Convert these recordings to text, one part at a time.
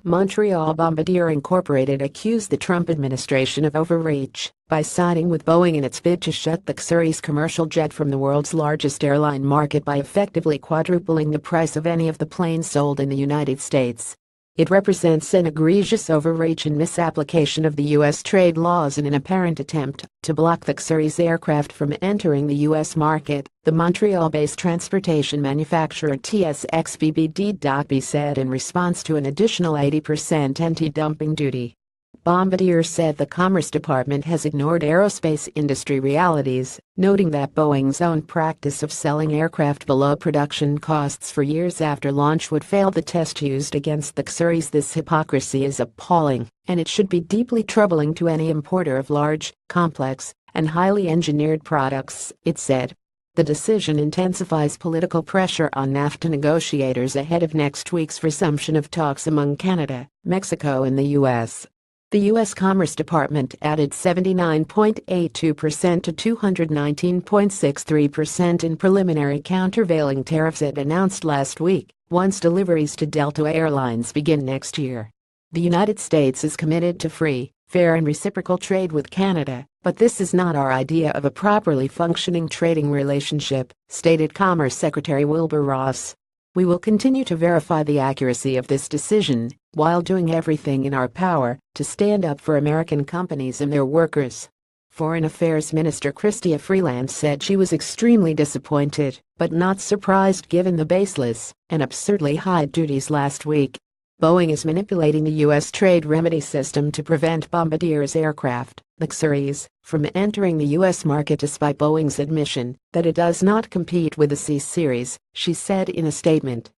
MONTREAL Bombardier Inc. accused the Trump administration of overreach by siding with Boeing in its bid to shut the cseries commercial jet from the world's largest airline market by effectively quadrupling the price of any of the planes sold in the United States. It represents an egregious overreach and misapplication of the U.S. trade laws in an apparent attempt to block the cseries aircraft from entering the U.S. market, the Montreal-based transportation manufacturer TSXBBD.B said in response to an additional 80% anti-dumping duty. Bombardier said the Commerce Department has ignored aerospace industry realities, noting that Boeing's own practice of selling aircraft below production costs for years after launch would fail the test used against the cseries. This hypocrisy is appalling, and it should be deeply troubling to any importer of large, complex, and highly engineered products, it said. The decision intensifies political pressure on NAFTA negotiators ahead of next week's resumption of talks among Canada, Mexico, and the U.S. The U.S. Commerce Department added 79.82% to 219.63% in preliminary countervailing tariffs it announced last week, once deliveries to Delta Airlines begin next year. The United States is committed to free, fair and reciprocal trade with Canada, but this is not our idea of a properly functioning trading relationship, stated Commerce Secretary Wilbur Ross. We will continue to verify the accuracy of this decision, while doing everything in our power to stand up for American companies and their workers. Foreign Affairs Minister Chrystia Freeland said she was extremely disappointed, but not surprised given the baseless and absurdly high duties last week. Boeing is manipulating the U.S. trade remedy system to prevent Bombardier's aircraft, the cseries, from entering the U.S. market despite Boeing's admission that it does not compete with the C-Series, she said in a statement.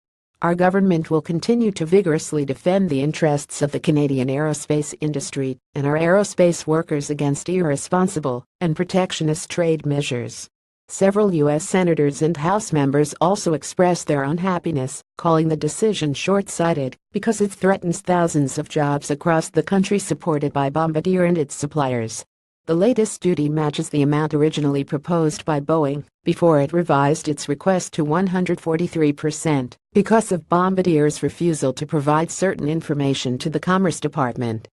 Our government will continue to vigorously defend the interests of the Canadian aerospace industry and our aerospace workers against irresponsible and protectionist trade measures. Several U.S. senators and House members also expressed their unhappiness, calling the decision short-sighted because it threatens thousands of jobs across the country supported by Bombardier and its suppliers. The latest duty matches the amount originally proposed by Boeing before it revised its request to 143% because of Bombardier's refusal to provide certain information to the Commerce Department.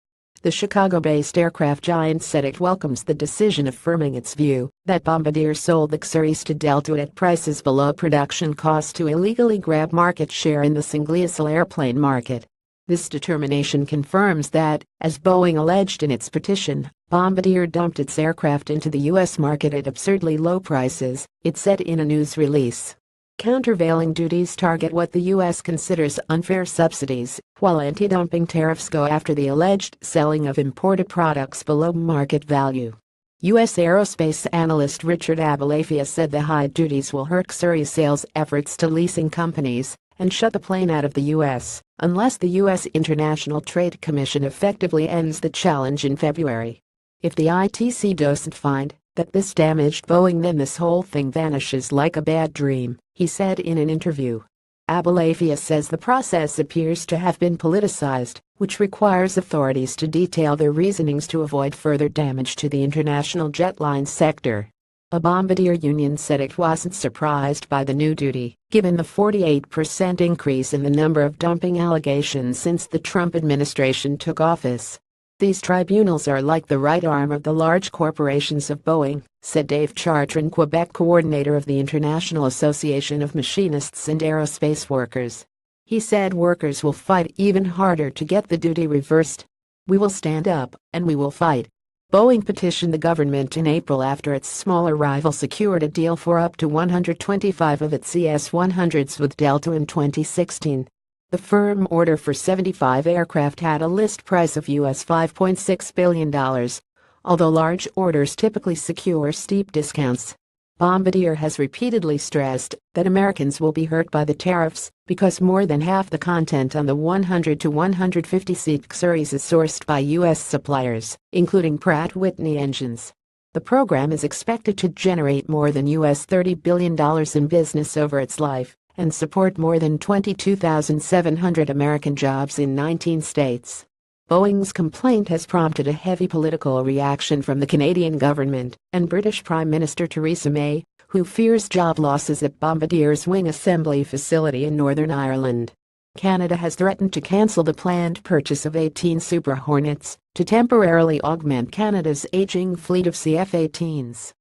The Chicago-based aircraft giant said it welcomes the decision, affirming its view that Bombardier sold the cseries to Delta at prices below production cost to illegally grab market share in the single-aisle airplane market. This determination confirms that, as Boeing alleged in its petition, Bombardier dumped its aircraft into the U.S. market at absurdly low prices, it said in a news release. Countervailing duties target what the U.S. considers unfair subsidies, while anti-dumping tariffs go after the alleged selling of imported products below market value. U.S. aerospace analyst Richard Abulafia said the high duties will hurt cseries sales efforts to leasing companies and shut the plane out of the U.S. unless the U.S. International Trade Commission effectively ends the challenge in February. If the ITC doesn't find that this damaged Boeing, then this whole thing vanishes like a bad dream, he said in an interview. Abulafia says the process appears to have been politicized, which requires authorities to detail their reasonings to avoid further damage to the international jetline sector. A Bombardier union said it wasn't surprised by the new duty, given the 48% increase in the number of dumping allegations since the Trump administration took office. These tribunals are like the right arm of the large corporations of Boeing, said Dave Chartrand, Quebec coordinator of the International Association of Machinists and Aerospace Workers. He said workers will fight even harder to get the duty reversed. We will stand up, and we will fight. Boeing petitioned the government in April after its smaller rival secured a deal for up to 125 of its CS-100s with Delta in 2016. The firm order for 75 aircraft had a list price of US $5.6 billion, although large orders typically secure steep discounts. Bombardier has repeatedly stressed that Americans will be hurt by the tariffs because more than half the content on the 100 to 150-seat cseries is sourced by U.S. suppliers, including Pratt & Whitney engines. The program is expected to generate more than US $30 billion in business over its life and support more than 22,700 American jobs in 19 states. Boeing's complaint has prompted a heavy political reaction from the Canadian government and British Prime Minister Theresa May, who fears job losses at Bombardier's wing assembly facility in Northern Ireland. Canada has threatened to cancel the planned purchase of 18 Super Hornets to temporarily augment Canada's aging fleet of CF-18s.